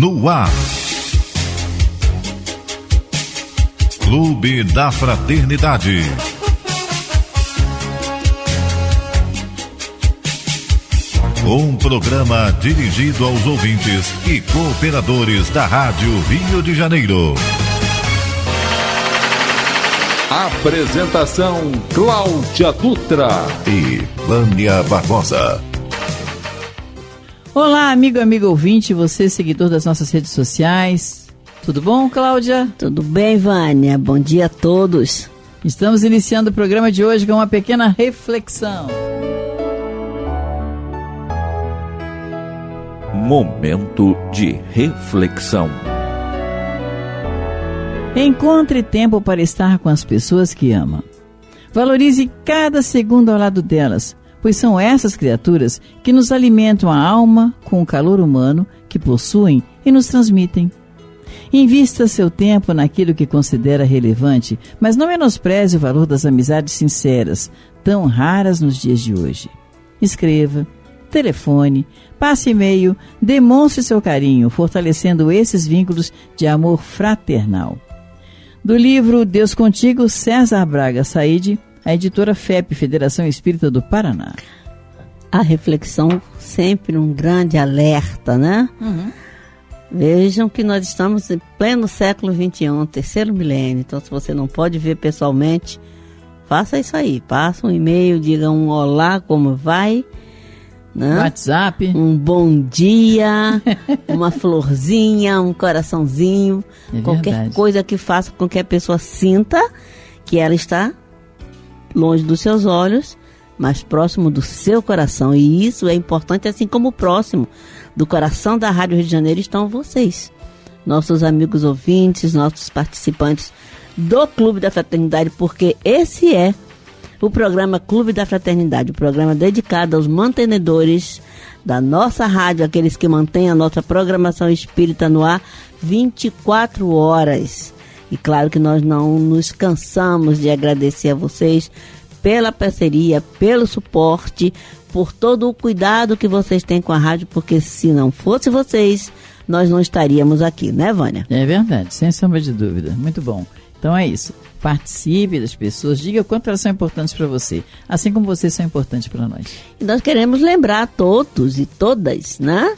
no ar. Clube da Fraternidade. Um programa dirigido aos ouvintes e cooperadores da Rádio Rio de Janeiro. Apresentação: Cláudia Dutra e Vânia Barbosa. Olá, amigo ouvinte, você seguidor das nossas redes sociais. Tudo bom, Cláudia? Tudo bem, Vânia. Bom dia a todos. Estamos iniciando o programa de hoje com uma pequena reflexão. Momento de reflexão. Encontre tempo para estar com as pessoas que ama. Valorize cada segundo ao lado delas, pois são essas criaturas que nos alimentam a alma com o calor humano que possuem e nos transmitem. Invista seu tempo naquilo que considera relevante, mas não menospreze o valor das amizades sinceras, tão raras nos dias de hoje. Escreva, telefone, passe e-mail, demonstre seu carinho, fortalecendo esses vínculos de amor fraternal. Do livro Deus Contigo, César Braga Saide, a editora FEP, Federação Espírita do Paraná. A reflexão sempre um grande alerta, né? Vejam que nós estamos em pleno século XXI, terceiro milênio. Então, se você não pode ver pessoalmente, faça isso aí. Passa um e-mail, diga um olá, como vai? Né? WhatsApp. Um bom dia, uma florzinha, um coraçãozinho. Qualquer verdade. coisa que faça com que a pessoa sinta que ela está longe dos seus olhos, mas próximo do seu coração. E isso é importante, assim como próximo do coração da Rádio Rio de Janeiro estão vocês, nossos amigos ouvintes, nossos participantes do Clube da Fraternidade, porque esse é o programa Clube da Fraternidade, o programa dedicado aos mantenedores da nossa rádio, aqueles que mantêm a nossa programação espírita no ar 24 horas. E claro que nós não nos cansamos de agradecer a vocês pela parceria, pelo suporte, por todo o cuidado que vocês têm com a rádio, porque se não fosse vocês, nós não estaríamos aqui, né, Vânia? É verdade, sem sombra de dúvida. Muito bom. Então é isso. Participe das pessoas, diga o quanto elas são importantes para você, assim como vocês são importantes para nós. E nós queremos lembrar a todos e todas, né,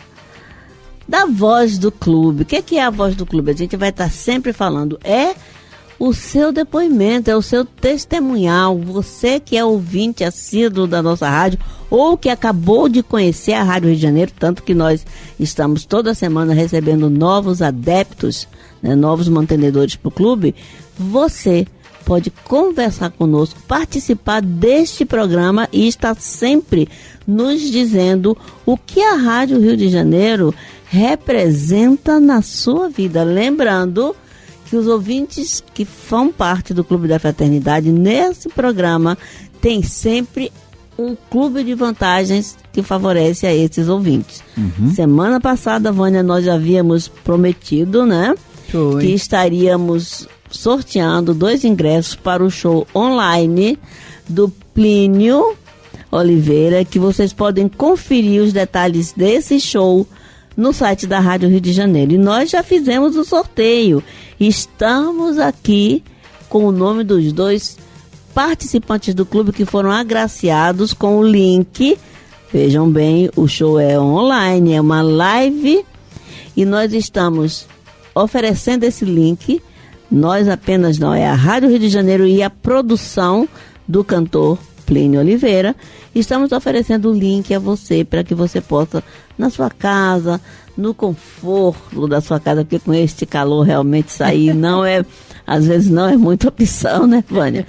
da voz do clube. O que é a voz do clube? A gente vai estar sempre falando. É o seu depoimento, é o seu testemunhal. Você que é ouvinte assíduo da nossa rádio ou que acabou de conhecer a Rádio Rio de Janeiro, tanto que nós estamos toda semana recebendo novos adeptos, né, novos mantenedores para o clube. Você pode conversar conosco, participar deste programa e estar sempre nos dizendo o que a Rádio Rio de Janeiro representa na sua vida. Lembrando que os ouvintes que fazem parte do Clube da Fraternidade, nesse programa, tem sempre um clube de vantagens que favorece a esses ouvintes. Semana passada, Vânia, nós já havíamos prometido, né? Foi. Que estaríamos sorteando 2 ingressos para o show online do Plínio Oliveira, que vocês podem conferir os detalhes desse show no site da Rádio Rio de Janeiro. E nós já fizemos o sorteio. Estamos aqui com o nome dos 2 participantes do clube que foram agraciados com o link. Vejam bem, o show é online, é uma live e nós estamos oferecendo esse link. Nós apenas não, é a Rádio Rio de Janeiro e a produção do cantor Plínio Oliveira. Estamos oferecendo o link a você para que você possa, na sua casa, no conforto da sua casa, porque com este calor realmente sair não é, às vezes não é muita opção, né, Vânia?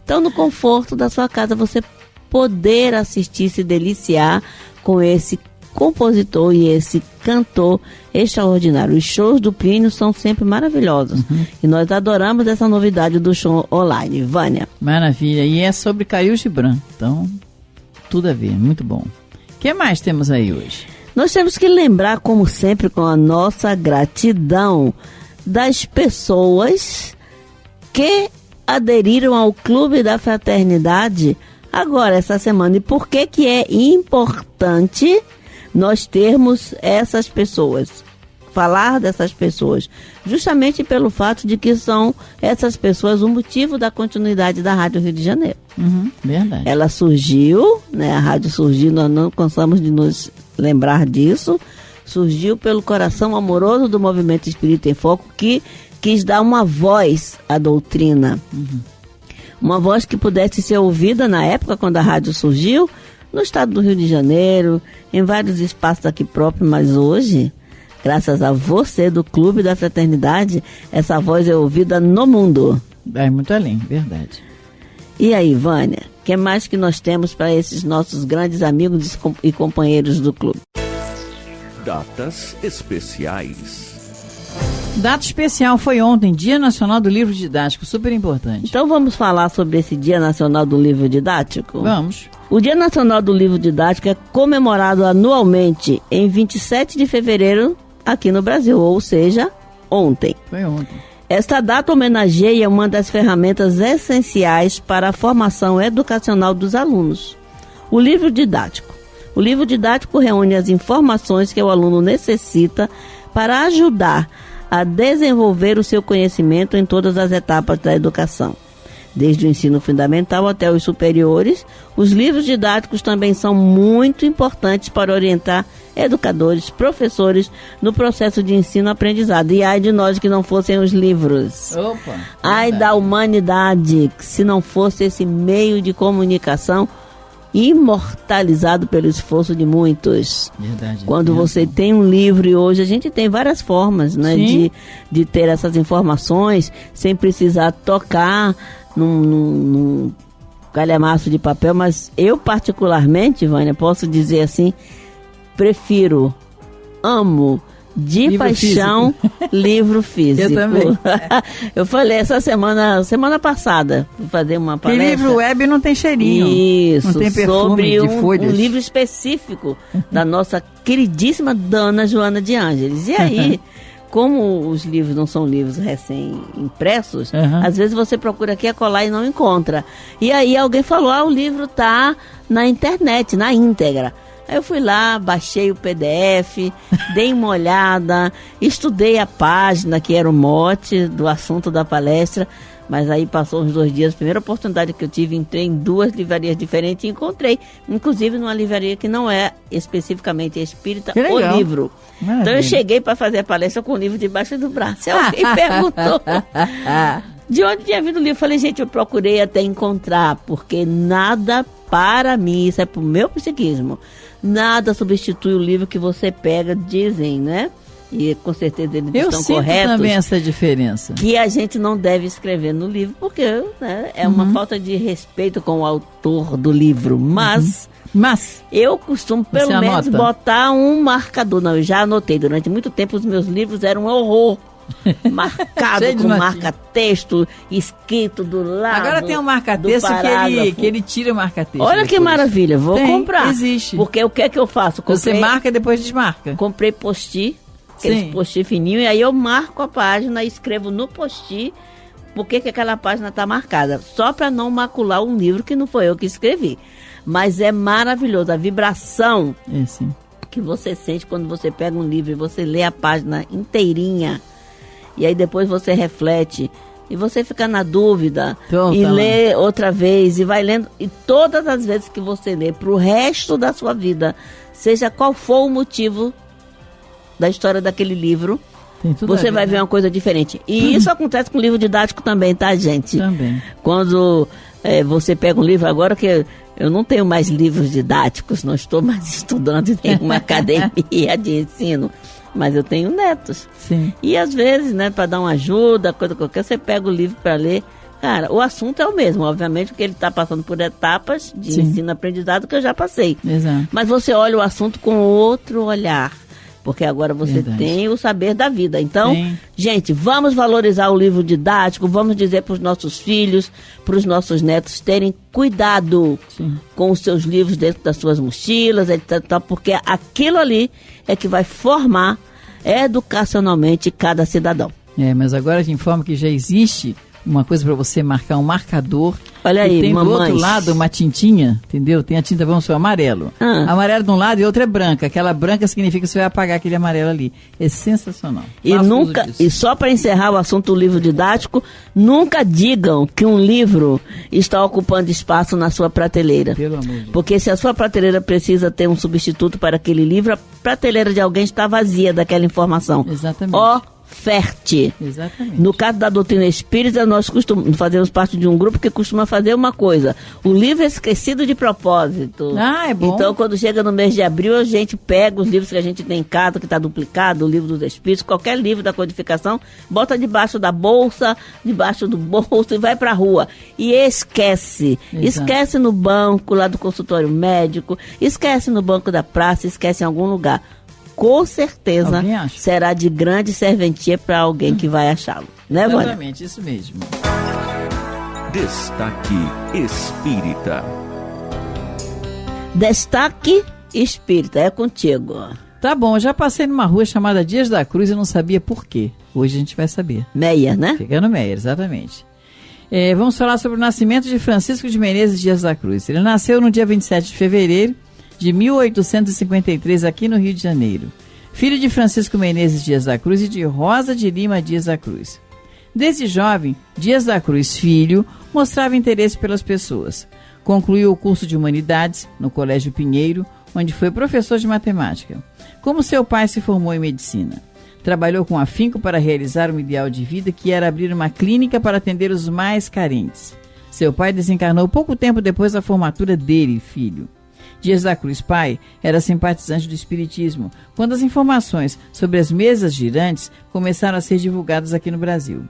Então, no conforto da sua casa, você poder assistir, se deliciar com esse compositor e esse cantor extraordinário. Os shows do Plínio são sempre maravilhosos. E nós adoramos essa novidade do show online. Vânia. Maravilha. E é sobre Khalil Gibran. Então, tudo a ver. Muito bom. O que mais temos aí hoje? Nós temos que lembrar, como sempre, com a nossa gratidão das pessoas que aderiram ao Clube da Fraternidade agora, essa semana. E por que que é importante nós termos essas pessoas falar dessas pessoas, justamente pelo fato de que são essas pessoas o motivo da continuidade da Rádio Rio de Janeiro. Verdade. Ela surgiu, né, a rádio surgiu, nós não cansamos de nos lembrar disso, surgiu pelo coração amoroso do Movimento Espírita em Foco, que quis dar uma voz à doutrina. Uma voz que pudesse ser ouvida na época, quando a rádio surgiu, no estado do Rio de Janeiro, em vários espaços aqui próprios, mas hoje, graças a você do Clube da Fraternidade, essa voz é ouvida no mundo. Vai muito além, verdade. E aí, Vânia, o que mais que nós temos para esses nossos grandes amigos e companheiros do clube? Datas especiais. Data especial foi ontem, Dia Nacional do Livro Didático, super importante. Então vamos falar sobre esse Dia Nacional do Livro Didático? Vamos. O Dia Nacional do Livro Didático é comemorado anualmente em 27 de fevereiro aqui no Brasil, ou seja, ontem. Foi ontem. Esta data homenageia uma das ferramentas essenciais para a formação educacional dos alunos, o livro didático. O livro didático reúne as informações que o aluno necessita para ajudar a desenvolver o seu conhecimento em todas as etapas da educação. Desde o ensino fundamental até os superiores, os livros didáticos também são muito importantes para orientar educadores, professores no processo de ensino-aprendizado. E ai de nós que não fossem os livros. Opa! Ai da humanidade, se não fosse esse meio de comunicação imortalizado pelo esforço de muitos. Verdade. Quando você tem um livro, e hoje a gente tem várias formas, né, de ter essas informações sem precisar tocar num calhamaço de papel, mas eu particularmente, Vânia, posso dizer assim, prefiro, amo de livro paixão físico. Livro físico. Eu também. Eu falei essa semana passada, vou fazer uma palestra. Que livro web não tem cheirinho. Isso, não tem perfume sobre de folhas. um livro específico da nossa queridíssima Dona Joana de Ângeles. E aí, como os livros não são livros recém-impressos, às vezes você procura aqui, acolá e não encontra. E aí alguém falou, o livro tá na internet, na íntegra. Aí eu fui lá, baixei o PDF, dei uma olhada, estudei a página, que era o mote do assunto da palestra, mas aí passou uns 2 dias, a primeira oportunidade que eu tive, entrei em 2 livrarias diferentes e encontrei, inclusive numa livraria que não é especificamente espírita, o livro. Maravilha. Então eu cheguei para fazer a palestra com o livro debaixo do braço. Alguém perguntou de onde tinha vindo o livro. Eu falei, gente, eu procurei até encontrar, porque nada para mim, isso é pro meu psiquismo, nada substitui o livro que você pega, dizem, né? E com certeza eles estão corretos. Eu sinto também essa diferença. Que a gente não deve escrever no livro, porque né, é uma falta de respeito com o autor do livro. Mas eu costumo pelo menos botar um marcador. Não, eu já anotei. Durante muito tempo os meus livros eram um horror. Marcado com marca-texto, escrito do lado. Agora tem um marca-texto que ele tira o marca-texto. Olha depois. Que maravilha, vou comprar. Existe. Porque o que é que eu faço? Você marca e depois desmarca. Comprei post-it, aqueles post-it fininho, e aí eu marco a página, escrevo no post-it porque que aquela página está marcada. Só para não macular um livro que não foi eu que escrevi. Mas é maravilhoso, a vibração que você sente quando você pega um livro e você lê a página inteirinha. E aí depois você reflete e você fica na dúvida e lê outra vez e vai lendo. E todas as vezes que você lê para o resto da sua vida, seja qual for o motivo da história daquele livro, você vai ver uma coisa diferente. E isso acontece com o livro didático também, tá, gente? Também. Quando você pega um livro, agora que eu não tenho mais livros didáticos, não estou mais estudando em nenhuma academia de ensino, mas eu tenho netos. Sim. E às vezes, né, para dar uma ajuda, coisa qualquer, você pega o livro para ler. Cara, o assunto é o mesmo, obviamente, porque ele está passando por etapas de ensino-aprendizado que eu já passei. Exato. Mas você olha o assunto com outro olhar, porque agora você tem o saber da vida. Então, gente, vamos valorizar o livro didático, vamos dizer para os nossos filhos, para os nossos netos terem cuidado com os seus livros dentro das suas mochilas, etc., porque aquilo ali é que vai formar educacionalmente cada cidadão. Mas agora te informo que já existe uma coisa para você marcar, um marcador. Olha e aí, tem mamães. do outro lado uma tintinha, entendeu? Tem a tinta, vamos supor, amarelo. Amarelo de um lado e outra é branca. Aquela branca significa que você vai apagar aquele amarelo ali. É sensacional. E só para encerrar o assunto do livro didático, nunca digam que um livro está ocupando espaço na sua prateleira. Pelo amor de Deus. Porque se a sua prateleira precisa ter um substituto para aquele livro, a prateleira de alguém está vazia daquela informação. Exatamente. Oferte. Exatamente. No caso da doutrina espírita, nós fazemos parte de um grupo que costuma fazer uma coisa. O livro é esquecido de propósito. É bom. Então, quando chega no mês de abril, a gente pega os livros que a gente tem em casa, que está duplicado, o livro dos espíritos, qualquer livro da codificação, bota debaixo da bolsa, debaixo do bolso e vai para a rua. E esquece. Exato. Esquece no banco, lá do consultório médico, esquece no banco da praça, esquece em algum lugar. Com certeza será de grande serventia para alguém que vai achá-lo. Né, Vânia? Exatamente, isso mesmo. Destaque Espírita. Destaque Espírita, é contigo. Tá bom, eu já passei numa rua chamada Dias da Cruz e não sabia por quê. Hoje a gente vai saber. Meia, né? Fica no Meia, exatamente. Vamos falar sobre o nascimento de Francisco de Menezes Dias da Cruz. Ele nasceu no dia 27 de fevereiro de 1853, aqui no Rio de Janeiro. Filho de Francisco Menezes Dias da Cruz e de Rosa de Lima Dias da Cruz. Desde jovem, Dias da Cruz Filho mostrava interesse pelas pessoas. Concluiu o curso de Humanidades no Colégio Pinheiro, onde foi professor de matemática. Como seu pai se formou em medicina. Trabalhou com afinco para realizar um ideal de vida que era abrir uma clínica para atender os mais carentes. Seu pai desencarnou pouco tempo depois da formatura dele, filho. Dias da Cruz pai era simpatizante do espiritismo, quando as informações sobre as mesas girantes começaram a ser divulgadas aqui no Brasil.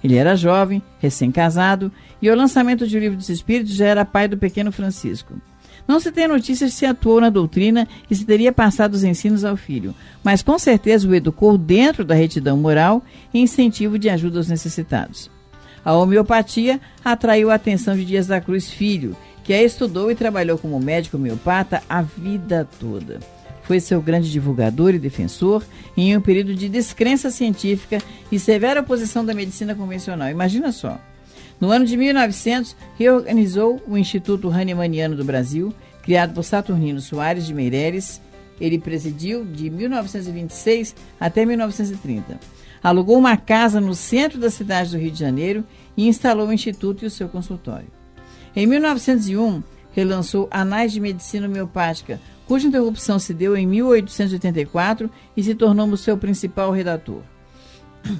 Ele era jovem, recém-casado, e ao lançamento de O Livro dos Espíritos já era pai do pequeno Francisco. Não se tem notícias se atuou na doutrina e se teria passado os ensinos ao filho, mas com certeza o educou dentro da retidão moral e incentivo de ajuda aos necessitados. A homeopatia atraiu a atenção de Dias da Cruz Filho, que a estudou e trabalhou como médico homeopata a vida toda. Foi seu grande divulgador e defensor em um período de descrença científica e severa oposição da medicina convencional. Imagina só. No ano de 1900, reorganizou o Instituto Hahnemanniano do Brasil, criado por Saturnino Soares de Meireles. Ele presidiu de 1926 até 1930. Alugou uma casa no centro da cidade do Rio de Janeiro e instalou o Instituto e o seu consultório. Em 1901, relançou Anais de Medicina Homeopática, cuja interrupção se deu em 1884 e se tornou seu principal redator.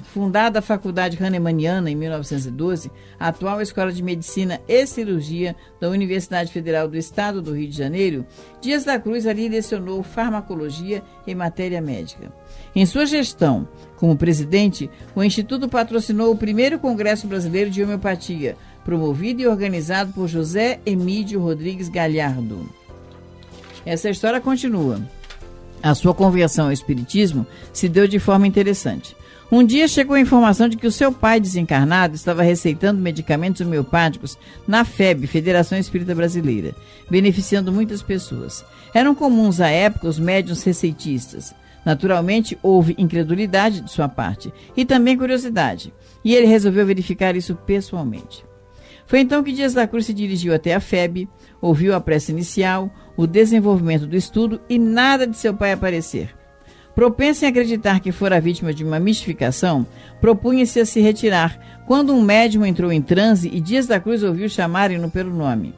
Fundada a Faculdade Hahnemanniana em 1912, a atual Escola de Medicina e Cirurgia da Universidade Federal do Estado do Rio de Janeiro, Dias da Cruz ali lecionou farmacologia e matéria médica. Em sua gestão como presidente, o Instituto patrocinou o primeiro Congresso Brasileiro de Homeopatia, promovido e organizado por José Emídio Rodrigues Galhardo. Essa história continua. A sua conversão ao espiritismo se deu de forma interessante. Um dia chegou a informação de que o seu pai desencarnado estava receitando medicamentos homeopáticos na FEB, Federação Espírita Brasileira, beneficiando muitas pessoas. Eram comuns à época os médiuns receitistas. Naturalmente, houve incredulidade de sua parte e também curiosidade, e ele resolveu verificar isso pessoalmente. Foi então que Dias da Cruz se dirigiu até a FEB, ouviu a prece inicial, o desenvolvimento do estudo e nada de seu pai aparecer. Propenso em acreditar que fora vítima de uma mistificação, propunha-se a se retirar, quando um médium entrou em transe e Dias da Cruz ouviu chamarem-no pelo nome,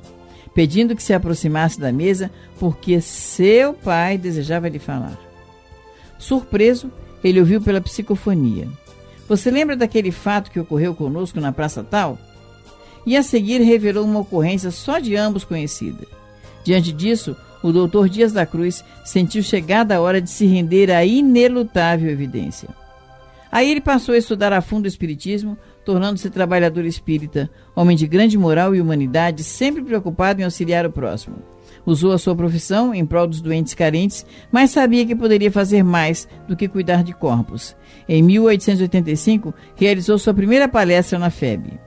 pedindo que se aproximasse da mesa, porque seu pai desejava lhe falar. Surpreso, ele ouviu pela psicofonia. Você lembra daquele fato que ocorreu conosco na Praça Tal? E a seguir revelou uma ocorrência só de ambos conhecida. Diante disso, o doutor Dias da Cruz sentiu chegada a hora de se render à inelutável evidência. Aí ele passou a estudar a fundo o espiritismo, tornando-se trabalhador espírita, homem de grande moral e humanidade, sempre preocupado em auxiliar o próximo. Usou a sua profissão em prol dos doentes carentes, mas sabia que poderia fazer mais do que cuidar de corpos. Em 1885, realizou sua primeira palestra na FEB.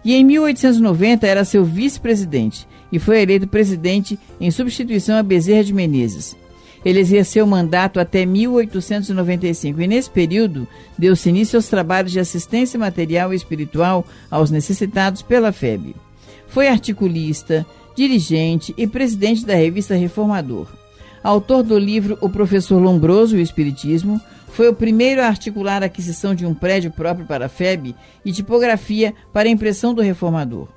E em 1890 era seu vice-presidente e foi eleito presidente em substituição a Bezerra de Menezes. Ele exerceu o mandato até 1895 e, nesse período, deu-se início aos trabalhos de assistência material e espiritual aos necessitados pela FEB. Foi articulista, dirigente e presidente da revista Reformador. Autor do livro O Professor Lombroso e o Espiritismo, foi o primeiro a articular a aquisição de um prédio próprio para a FEB e tipografia para a impressão do Reformador.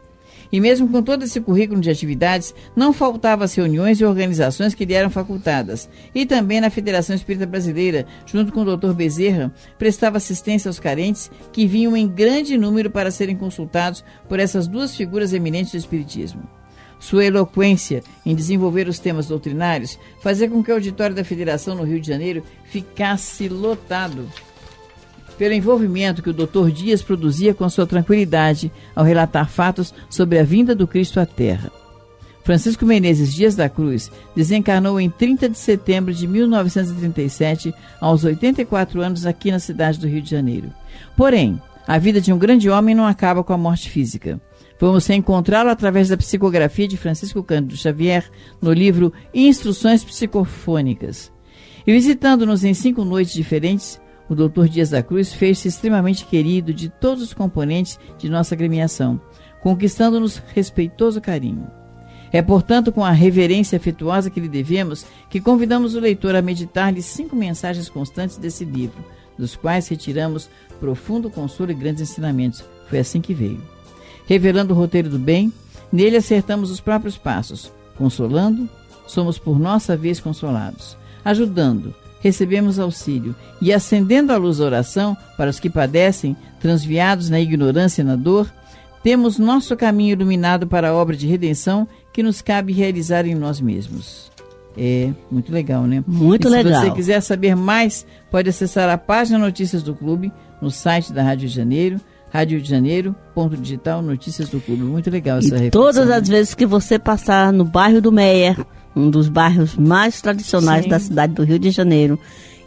E mesmo com todo esse currículo de atividades, não faltava as reuniões e organizações que lhe eram facultadas. E também na Federação Espírita Brasileira, junto com o Dr. Bezerra, prestava assistência aos carentes que vinham em grande número para serem consultados por essas duas figuras eminentes do Espiritismo. Sua eloquência em desenvolver os temas doutrinários fazia com que o auditório da Federação no Rio de Janeiro ficasse lotado pelo envolvimento que o Dr. Dias produzia com sua tranquilidade ao relatar fatos sobre a vinda do Cristo à Terra. Francisco Menezes Dias da Cruz desencarnou em 30 de setembro de 1937, aos 84 anos, aqui na cidade do Rio de Janeiro. Porém, a vida de um grande homem não acaba com a morte física. Vamos reencontrá-lo através da psicografia de Francisco Cândido Xavier, no livro Instruções Psicofônicas. E visitando-nos em 5 noites diferentes, o Dr. Dias da Cruz fez-se extremamente querido de todos os componentes de nossa agremiação, conquistando-nos respeitoso carinho. É, portanto, com a reverência afetuosa que lhe devemos, que convidamos o leitor a meditar-lhe 5 mensagens constantes desse livro, dos quais retiramos profundo consolo e grandes ensinamentos. Foi assim que veio. Revelando o roteiro do bem, nele acertamos os próprios passos. Consolando, somos por nossa vez consolados. Ajudando, recebemos auxílio, e acendendo a luz da oração para os que padecem, transviados na ignorância e na dor, temos nosso caminho iluminado para a obra de redenção que nos cabe realizar em nós mesmos. É muito legal, né? Muito legal. Se você quiser saber mais, pode acessar a página Notícias do Clube no site da Rádio de Janeiro, radiodejaneiro.digital Notícias do Clube. Muito legal essa reflexão. Todas as vezes que você passar no bairro do Meia, um dos bairros mais tradicionais da cidade do Rio de Janeiro,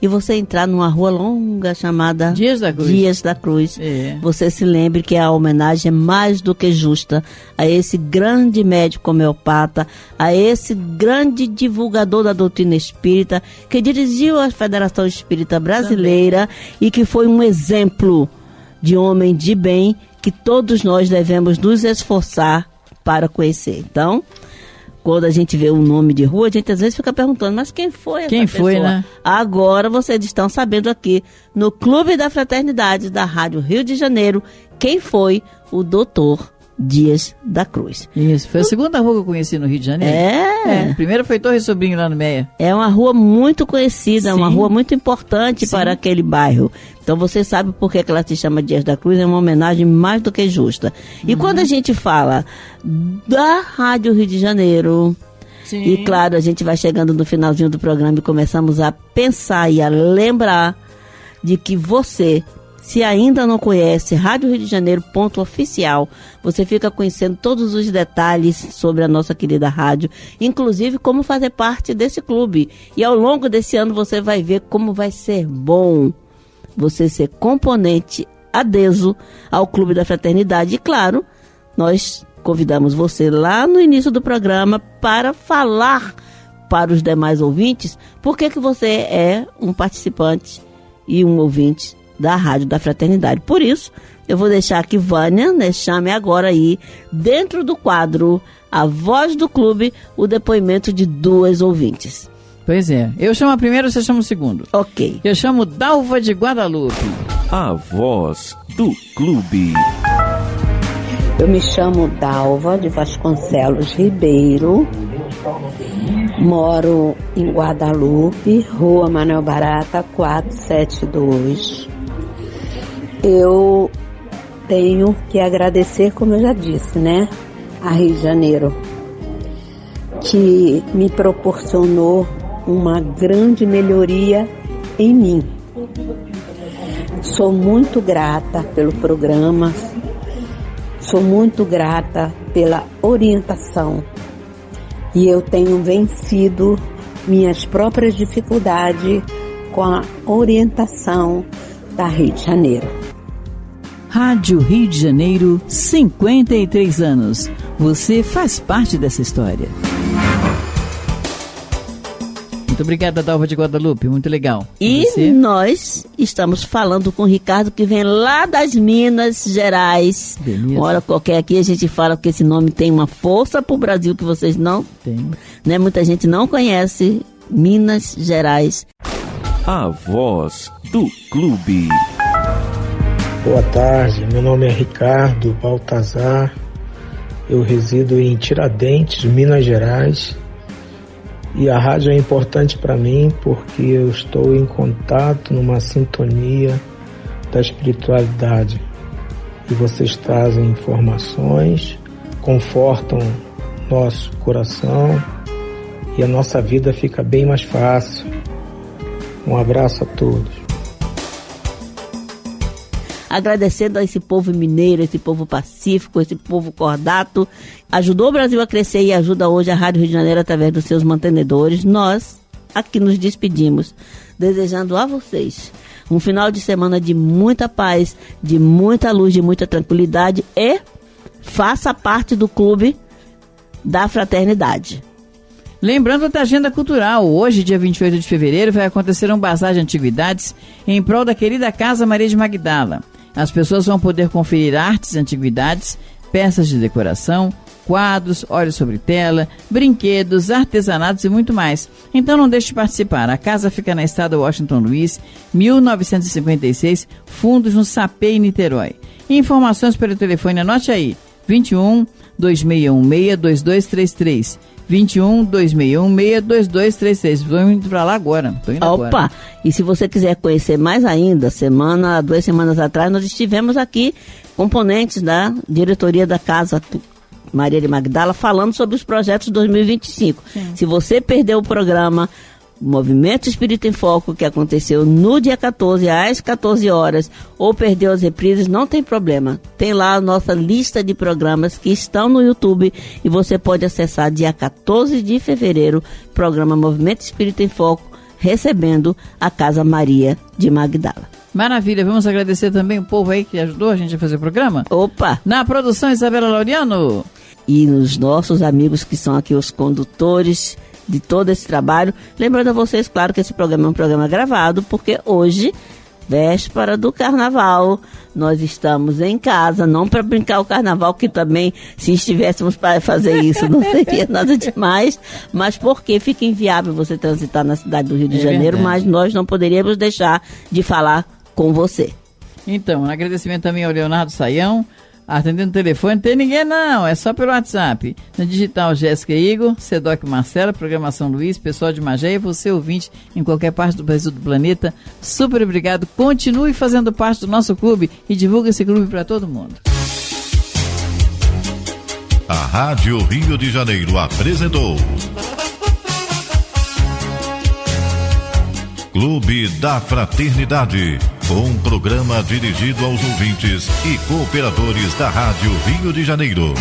e você entrar numa rua longa chamada Dias da Cruz, você se lembre que a homenagem é mais do que justa a esse grande médico homeopata, a esse grande divulgador da doutrina espírita, que dirigiu a Federação Espírita Brasileira e que foi um exemplo de homem de bem que todos nós devemos nos esforçar para conhecer. Então, quando a gente vê um nome de rua, a gente às vezes fica perguntando, mas quem foi essa pessoa? Foi, né? Agora vocês estão sabendo aqui no Clube da Fraternidade da Rádio Rio de Janeiro quem foi o Dr. Dias da Cruz. Isso, foi a segunda rua que eu conheci no Rio de Janeiro. A primeira foi Torre Sobrinho, lá no Meia. É uma rua muito conhecida, uma rua muito importante para aquele bairro. Então você sabe por que ela se chama Dias da Cruz, é uma homenagem mais do que justa. E quando a gente fala da Rádio Rio de Janeiro, e claro, a gente vai chegando no finalzinho do programa e começamos a pensar e a lembrar de que você, se ainda não conhece Rádio Rio de Janeiro .oficial, você fica conhecendo todos os detalhes sobre a nossa querida rádio, inclusive como fazer parte desse clube. E ao longo desse ano você vai ver como vai ser bom você ser componente adeso ao Clube da Fraternidade. E claro, nós convidamos você lá no início do programa para falar para os demais ouvintes por que você é um participante e um ouvinte da Rádio da Fraternidade. Por isso, eu vou deixar que Vânia, né, chame agora aí, dentro do quadro A Voz do Clube, o depoimento de 2 ouvintes. Pois é. Eu chamo a primeira, você chama o segundo. Ok. Eu chamo Dalva de Guadalupe. A Voz do Clube. Eu me chamo Dalva de Vasconcelos Ribeiro. Moro em Guadalupe, Rua Manuel Barata, 472. Eu tenho que agradecer, como eu já disse, né, a Rio de Janeiro, que me proporcionou uma grande melhoria em mim. Sou muito grata pelo programa, sou muito grata pela orientação, e eu tenho vencido minhas próprias dificuldades com a orientação da Rio de Janeiro. Rádio Rio de Janeiro, 53 anos. Você faz parte dessa história. Muito obrigada, Dalva de Guadalupe, muito legal. E nós estamos falando com o Ricardo, que vem lá das Minas Gerais. Beleza. Uma hora qualquer aqui a gente fala que esse nome tem uma força pro Brasil que vocês não... Tem. Né? Muita gente não conhece Minas Gerais. A voz do clube. Boa tarde, meu nome é Ricardo Baltazar, eu resido em Tiradentes, Minas Gerais, e a rádio é importante para mim porque eu estou em contato, numa sintonia da espiritualidade, e vocês trazem informações, confortam nosso coração e a nossa vida fica bem mais fácil. Um abraço a todos. Agradecendo a esse povo mineiro, esse povo pacífico, esse povo cordato, ajudou o Brasil a crescer e ajuda hoje a Rádio Rio de Janeiro através dos seus mantenedores. Nós aqui nos despedimos, desejando a vocês um final de semana de muita paz, de muita luz, de muita tranquilidade, e faça parte do clube da fraternidade. Lembrando da agenda cultural, hoje, dia 28 de fevereiro, vai acontecer um bazar de antiguidades em prol da querida Casa Maria de Magdala. As pessoas vão poder conferir artes e antiguidades, peças de decoração, quadros, óleo sobre tela, brinquedos, artesanatos e muito mais. Então não deixe de participar. A casa fica na estrada Washington Luiz, 1956, Fundos no Sapê, em Niterói. Informações pelo telefone, anote aí, 21 2616 2233. 21-2616-2233. Estou indo para lá agora. Opa! E se você quiser conhecer mais ainda, 2 semanas atrás, nós estivemos aqui, componentes da diretoria da Casa Maria de Magdala, falando sobre os projetos 2025. Sim. Se você perdeu o programa Movimento Espírita em Foco, que aconteceu no dia 14, às 14 horas, ou perdeu as reprises, não tem problema. Tem lá a nossa lista de programas que estão no YouTube e você pode acessar dia 14 de fevereiro, programa Movimento Espírita em Foco, recebendo a Casa Maria de Magdala. Maravilha, vamos agradecer também o povo aí que ajudou a gente a fazer o programa. Opa! Na produção, Isabela Laureano. E os nossos amigos que são aqui os condutores de todo esse trabalho. Lembrando a vocês, claro, que esse programa é um programa gravado, porque hoje, véspera do carnaval, nós estamos em casa, não para brincar o carnaval, que também, se estivéssemos para fazer isso, não seria nada demais, mas porque fica inviável você transitar na cidade do Rio de Janeiro, verdade. Mas nós não poderíamos deixar de falar com você. Então, um agradecimento também ao Leonardo Saião, atendendo o telefone. Não tem ninguém não, é só pelo WhatsApp. Na digital, Jéssica Igor, Sedoc Marcela, Programação Luiz, pessoal de Magé e você ouvinte em qualquer parte do Brasil, do planeta. Super obrigado, continue fazendo parte do nosso clube e divulgue esse clube para todo mundo. A Rádio Rio de Janeiro apresentou Clube da Fraternidade, um programa dirigido aos ouvintes e cooperadores da Rádio Rio de Janeiro.